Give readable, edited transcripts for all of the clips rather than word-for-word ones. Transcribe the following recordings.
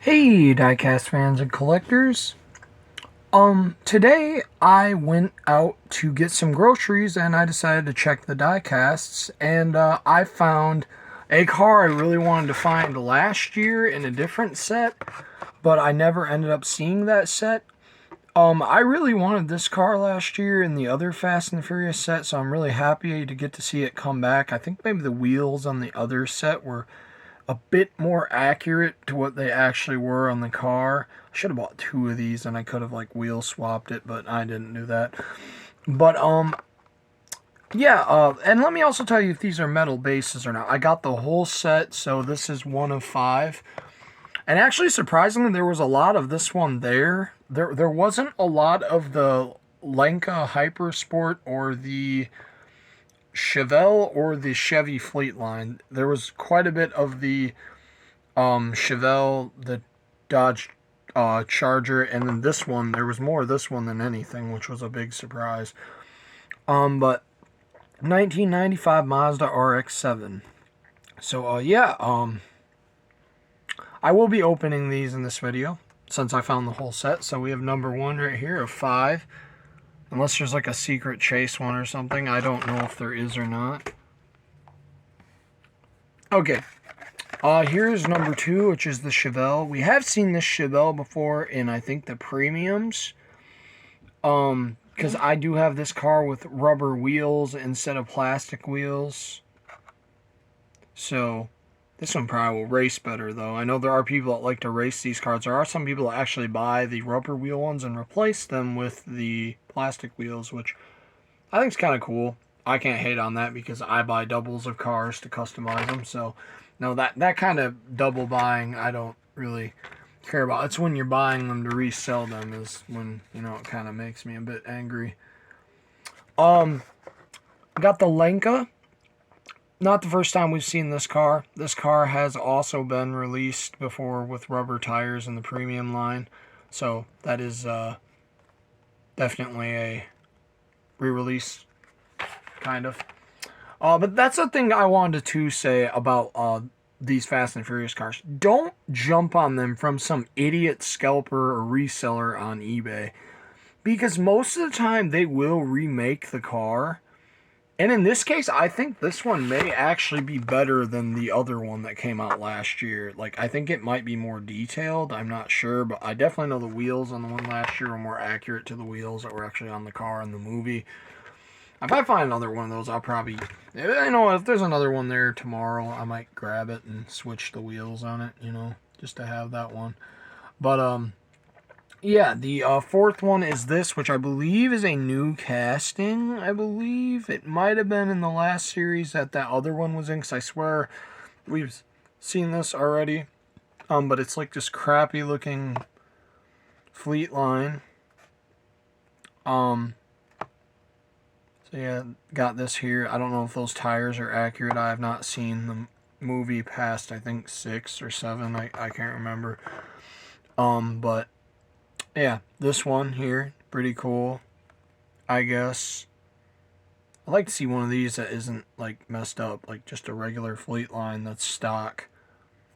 Hey, diecast fans and collectors. Today I went out to get some groceries and I decided to check the diecasts and I found a car I really wanted to find last year in a different set, but I never ended up seeing that set. I really wanted this car last year in the other Fast and the Furious set, so I'm really happy to get to see it come back. I think maybe the wheels on the other set were a bit more accurate to what they actually were on the car. I should have bought two of these and I could have like wheel swapped it, but I didn't do that. But yeah, and let me also tell you if these are metal bases or not. I got the whole set, so this is one of 5. And actually, surprisingly, there was a lot of this one there. There wasn't a lot of the Lenka Hypersport or the Chevelle or the Chevy Fleet line. There was quite a bit of the Chevelle, the Dodge Charger, and then this one. There was more of this one than anything, which was a big surprise. But 1995 Mazda RX-7. So yeah, I will be opening these in this video since I found the whole set. So we have number 1 right here of 5. Unless there's like a secret chase one or something. I don't know if there is or not. Okay. Here's number 2, which is the Chevelle. We have seen this Chevelle before in, I think, the premiums. Because I do have this car with rubber wheels instead of plastic wheels. So, this one probably will race better, though. I know there are people that like to race these cars. There are some people that actually buy the rubber wheel ones and replace them with the plastic wheels, which I think is kind of cool. I can't hate on that because I buy doubles of cars to customize them. So, no, that kind of double buying I don't really care about. It's when you're buying them to resell them is when, you know, it kind of makes me a bit angry. Got the Lenka. Not the first time we've seen this car. This car has also been released before with rubber tires in the premium line. So that is definitely a re-release, kind of. But that's the thing I wanted to say about these Fast and Furious cars. Don't jump on them from some idiot scalper or reseller on eBay. Because most of the time they will remake the car. And in this case, I think this one may actually be better than the other one that came out last year. Like, I think it might be more detailed. I'm not sure, but I definitely know the wheels on the one last year were more accurate to the wheels that were actually on the car in the movie. If I find another one of those, I'll probably... You know, if there's another one there tomorrow, I might grab it and switch the wheels on it, you know, just to have that one. But, yeah, the 4th one is this, which I believe is a new casting, I believe. It might have been in the last series that other one was in, because I swear we've seen this already. But it's like this crappy looking Fleet line. So yeah, got this here. I don't know if those tires are accurate. I have not seen the movie past, I think, 6 or 7. I can't remember. But... yeah, this one here, pretty cool, I guess. I'd like to see one of these that isn't, like, messed up, like just a regular Fleet line that's stock.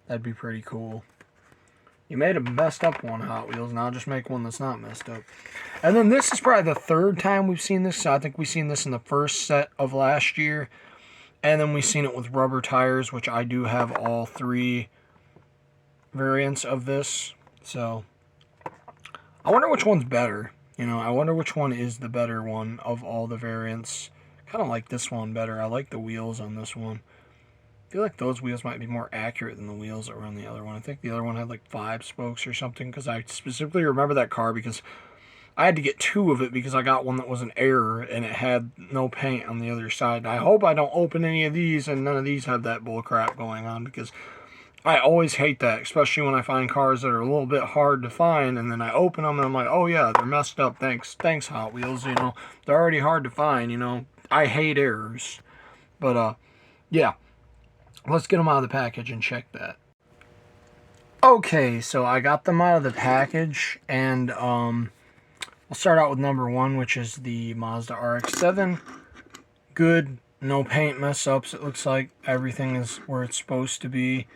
That'd be pretty cool. You made a messed up one, Hot Wheels, now just make one that's not messed up. And then this is probably the 3rd time we've seen this. So I think we've seen this in the first set of last year. And then we've seen it with rubber tires, which I do have all 3 variants of this. So... I wonder which one's better. You know, I wonder which one is the better one of all the variants. Kind of like this one better. I like the wheels on this one. I feel like those wheels might be more accurate than the wheels that were on the other one. I think the other one had like 5 spokes or something, because I specifically remember that car because I had to get 2 of it because I got one that was an error and it had no paint on the other side. And I hope I don't open any of these and none of these have that bull crap going on, because I always hate that, especially when I find cars that are a little bit hard to find, and then I open them and I'm like, oh yeah, they're messed up, thanks Hot Wheels, you know, they're already hard to find, you know, I hate errors. But, yeah, let's get them out of the package and check that. Okay, so I got them out of the package, and, we'll start out with number 1, which is the Mazda RX-7. Good, no paint mess ups, it looks like everything is where it's supposed to be.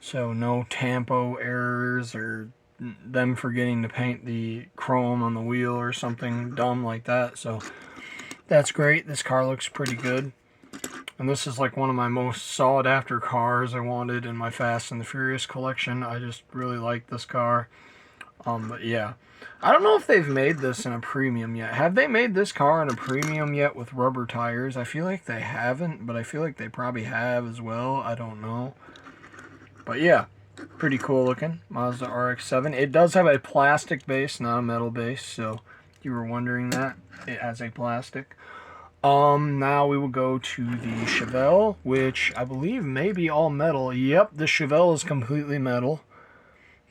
So no tampo errors or them forgetting to paint the chrome on the wheel or something dumb like that. So that's great. This car looks pretty good. And this is like one of my most sought after cars I wanted in my Fast and the Furious collection. I just really like this car. But yeah. I don't know if they've made this in a premium yet. Have they made this car in a premium yet with rubber tires? I feel like they haven't, but I feel like they probably have as well. I don't know. But yeah, pretty cool looking Mazda RX-7. It does have a plastic base, not a metal base, so if you were wondering that, it has a plastic. Now we will go to the Chevelle, which I believe may be all metal. Yep, the Chevelle is completely metal.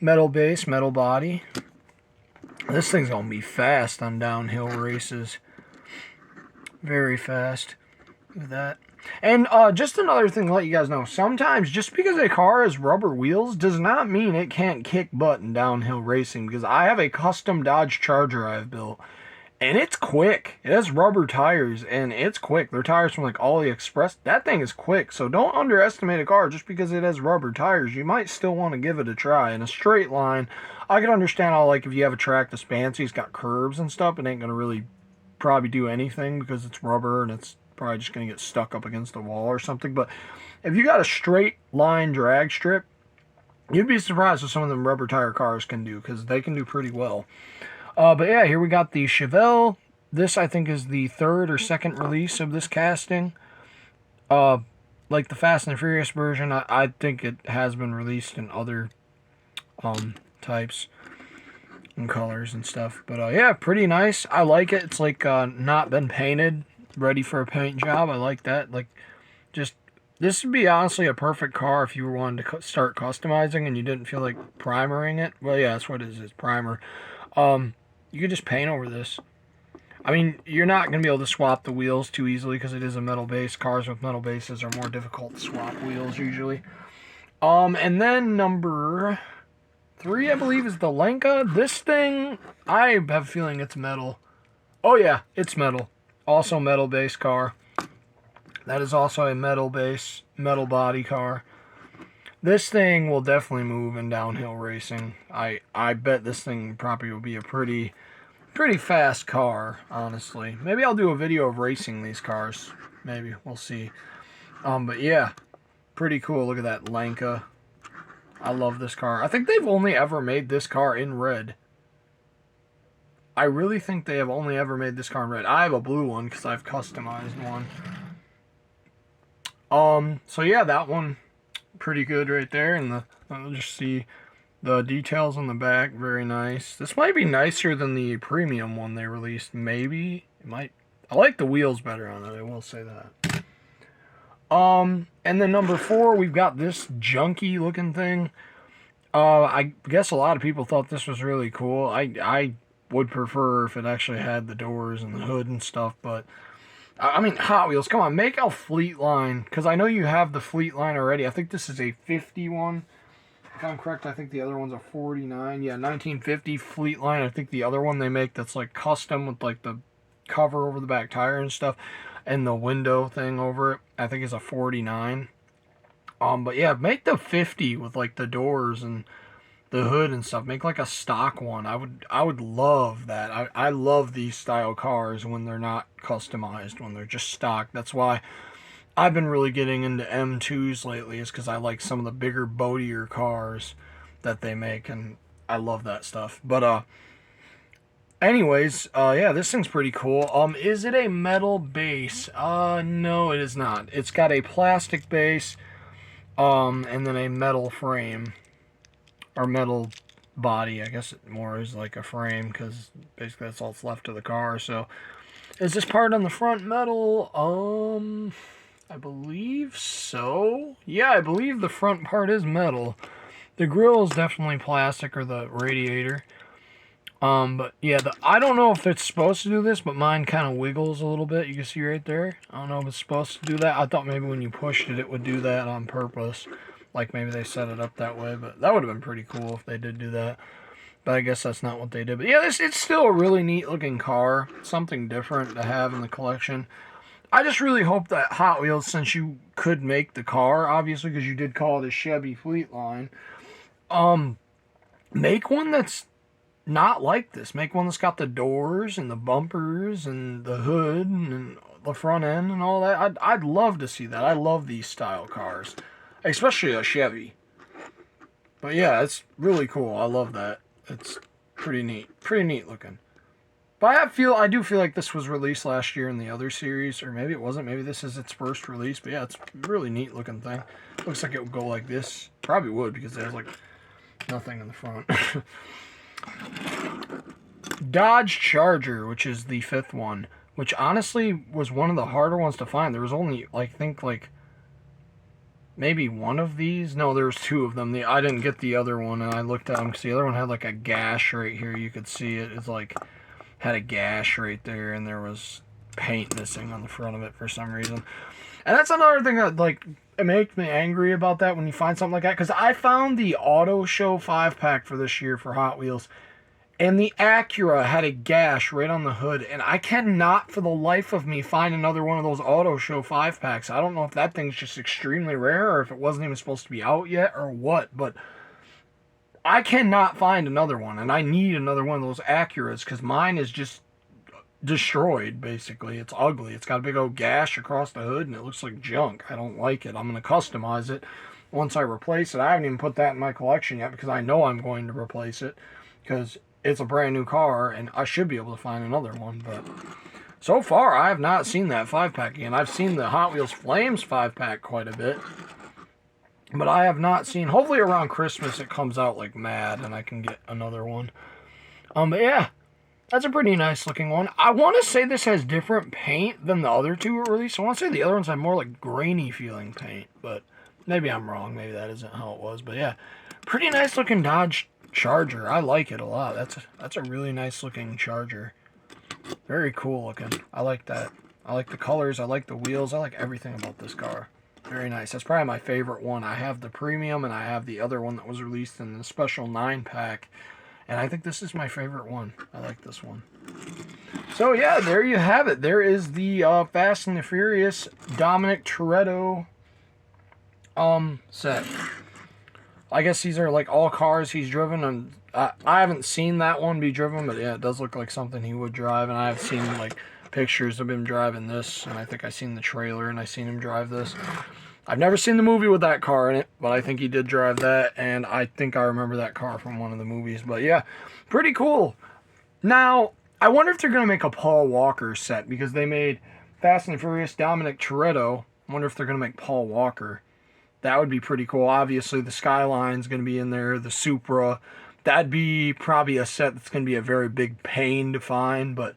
Metal base, metal body. This thing's gonna be fast on downhill races. Very fast. Look at that. And just another thing to let you guys know, sometimes just because a car has rubber wheels does not mean it can't kick butt in downhill racing, because I have a custom Dodge Charger I've built, and it's quick. It has rubber tires, and it's quick. They're tires from like AliExpress. That thing is quick, so don't underestimate a car just because it has rubber tires. You might still want to give it a try. In a straight line, I can understand how, like, if you have a track that's fancy, it's got curbs and stuff, it ain't going to really probably do anything because it's rubber and it's probably just going to get stuck up against the wall or something. But if you got a straight line drag strip, you'd be surprised what some of them rubber tire cars can do, because they can do pretty well. But yeah, here we got the Chevelle. This, I think, is the third or second release of this casting. Like the Fast and the Furious version, I think it has been released in other types and colors and stuff. But yeah, pretty nice. I like it. It's like not been painted, ready for a paint job. I like that. Like, just, this would be honestly a perfect car if you were wanting to start customizing and you didn't feel like primering it. Well, yeah, that's what it is, primer. You could just paint over this. I mean, you're not going to be able to swap the wheels too easily because it is a metal base. Cars with metal bases are more difficult to swap wheels usually. And then number 3, I believe, is the Lenka. This thing, I have a feeling it's metal. Oh yeah, it's metal. Also metal base car. That is also a metal base, metal body car. This thing will definitely move in downhill racing. I bet this thing probably will be a pretty fast car, honestly. Maybe I'll do a video of racing these cars. Maybe, we'll see. But yeah, pretty cool. Look at that Lenka. I love this car. I think they've only ever made this car in red. I really think they have only ever made this car in red. I have a blue one because I've customized one. So yeah, that one, pretty good right there. And I'll just see the details on the back, very nice. This might be nicer than the premium one they released. Maybe it might. I like the wheels better on it, I will say that. And then number 4, we've got this junky looking thing. I guess a lot of people thought this was really cool. I would prefer if it actually had the doors and the hood and stuff, but I mean, Hot Wheels, come on, make a Fleet line, because I know you have the Fleet line already. I think this is a 51. If I'm correct, I think the other one's a 49. Yeah, 1950 Fleet line. I think the other one they make that's like custom with like the cover over the back tire and stuff and the window thing over it, I think is a 49. But yeah, make the 50 with like the doors and the hood and stuff. Make like a stock one. I would love that. I love these style cars when they're not customized, when they're just stock. That's why I've been really getting into M2s lately, is because I like some of the bigger, boatier cars that they make, and I love that stuff. But anyways, yeah, this thing's pretty cool. Is it a metal base? No, it is not. It's got a plastic base, and then a metal frame, or metal body. I guess it more is like a frame, because basically that's all that's left of the car. So, is this part on the front metal? I believe so. Yeah, I believe the front part is metal. The grill is definitely plastic, or the radiator. But yeah, I don't know if it's supposed to do this, but mine kind of wiggles a little bit. You can see right there. I don't know if it's supposed to do that. I thought maybe when you pushed it, it would do that on purpose. Like maybe they set it up that way, but that would have been pretty cool if they did do that. But I guess that's not what they did. But yeah, it's still a really neat looking car. Something different to have in the collection. I just really hope that Hot Wheels, since you could make the car, obviously, because you did call it a Chevy Fleet line, make one that's not like this. Make one that's got the doors and the bumpers and the hood and the front end and all that. I'd love to see that. I love these style cars, especially a Chevy. But yeah, it's really cool. I love that. It's pretty neat. Pretty neat looking. But I do feel like this was released last year in the other series, or maybe it wasn't. Maybe this is its first release. But yeah, it's a really neat looking thing. Looks like it would go like this. Probably would, because there's like nothing in the front. Dodge Charger, which is the 5th one, which honestly was one of the harder ones to find. There was only, I think, like maybe one of these. No, there was 2 of them. I didn't get the other one, and I looked at them because the other one had like a gash right here. You could see it. It's like had a gash right there, and there was paint missing on the front of it for some reason. And that's another thing that, like, it makes me angry about that when you find something like that. Because I found the Auto Show 5-pack for this year for Hot Wheels, and the Acura had a gash right on the hood. And I cannot, for the life of me, find another one of those Auto Show 5-packs. I don't know if that thing's just extremely rare, or if it wasn't even supposed to be out yet, or what. But I cannot find another one, and I need another one of those Acuras, because mine is just destroyed, basically. It's ugly. It's got a big old gash across the hood, and it looks like junk. I don't like it. I'm going to customize it once I replace it. I haven't even put that in my collection yet, because I know I'm going to replace it, because it's a brand new car, and I should be able to find another one. But so far, I have not seen that 5-pack again. I've seen the Hot Wheels Flames 5-pack quite a bit, but I have not seen. Hopefully around Christmas it comes out like mad and I can get another one. But yeah, that's a pretty nice looking one. I want to say this has different paint than the other 2 were released. I want to say the other ones have more like grainy feeling paint, but maybe I'm wrong. Maybe that isn't how it was. But yeah, pretty nice looking Dodge Charger. I like it a lot. That's a really nice looking Charger. Very cool looking. I like that. I like the colors. I like the wheels. I like everything about this car. Very nice. That's probably my favorite one. I have the premium, and I have the other one that was released in the special 9-pack. And I think this is my favorite one. I like this one. So yeah, there you have it. There is the Fast and the Furious Dominic Toretto set. I guess these are like all cars he's driven, and I haven't seen that one be driven, but yeah, it does look like something he would drive. And I have seen like pictures of him driving this, and I think I seen the trailer and I seen him drive this. I've never seen the movie with that car in it, but I think he did drive that, and I think I remember that car from one of the movies. But yeah, pretty cool. Now, I wonder if they're going to make a Paul Walker set, because they made Fast and Furious Dominic Toretto. I wonder if they're going to make Paul Walker. That would be pretty cool. Obviously, the Skyline's going to be in there, the Supra. That'd be probably a set that's going to be a very big pain to find, but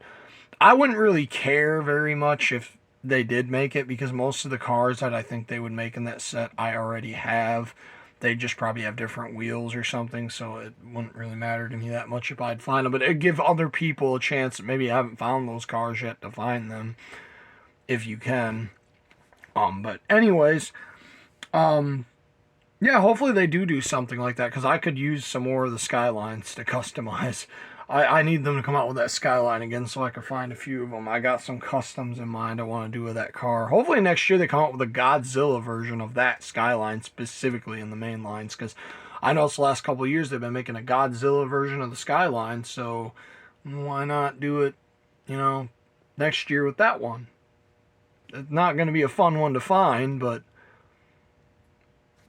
I wouldn't really care very much if they did make it, because most of the cars that I think they would make in that set I already have. They just probably have different wheels or something, so it wouldn't really matter to me that much if I'd find them. But it'd give other people a chance that maybe haven't found those cars yet to find them, if you can. But anyways, yeah, hopefully they do something like that, because I could use some more of the Skylines to customize. I need them to come out with that Skyline again so I can find a few of them. I got some customs in mind I want to do with that car. Hopefully next year they come out with a Godzilla version of that Skyline, specifically in the main lines, because I know it's the last couple of years they've been making a Godzilla version of the Skyline, so why not do it, next year with that one? It's not going to be a fun one to find, but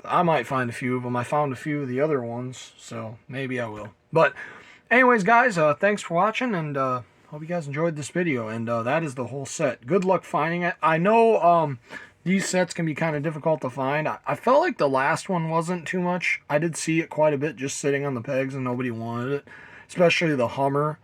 I might find a few of them. I found a few of the other ones, so maybe I will. But anyways, guys, thanks for watching, and hope you guys enjoyed this video. And that is the whole set. Good luck finding it. I know these sets can be kind of difficult to find. I felt like the last one wasn't too much. I did see it quite a bit just sitting on the pegs, and nobody wanted it, especially the Hummer.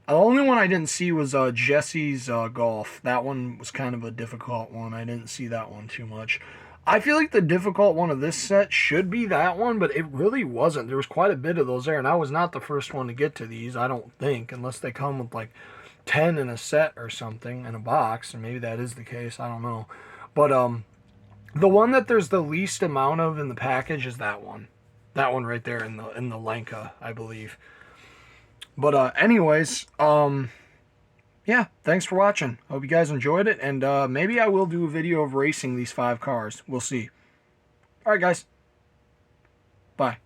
The only one I didn't see was Jesse's Golf. That one was kind of a difficult one. I didn't see that one too much. I feel like the difficult one of this set should be that one, but it really wasn't. There was quite a bit of those there, and I was not the first one to get to these, I don't think, unless they come with like 10 in a set or something in a box, and maybe that is the case, I don't know. But the one that there's the least amount of in the package is that one. That one right there in the Lenka, I believe. But anyways, yeah, thanks for watching. Hope you guys enjoyed it, and maybe I will do a video of racing these 5 cars. We'll see. All right, guys. Bye.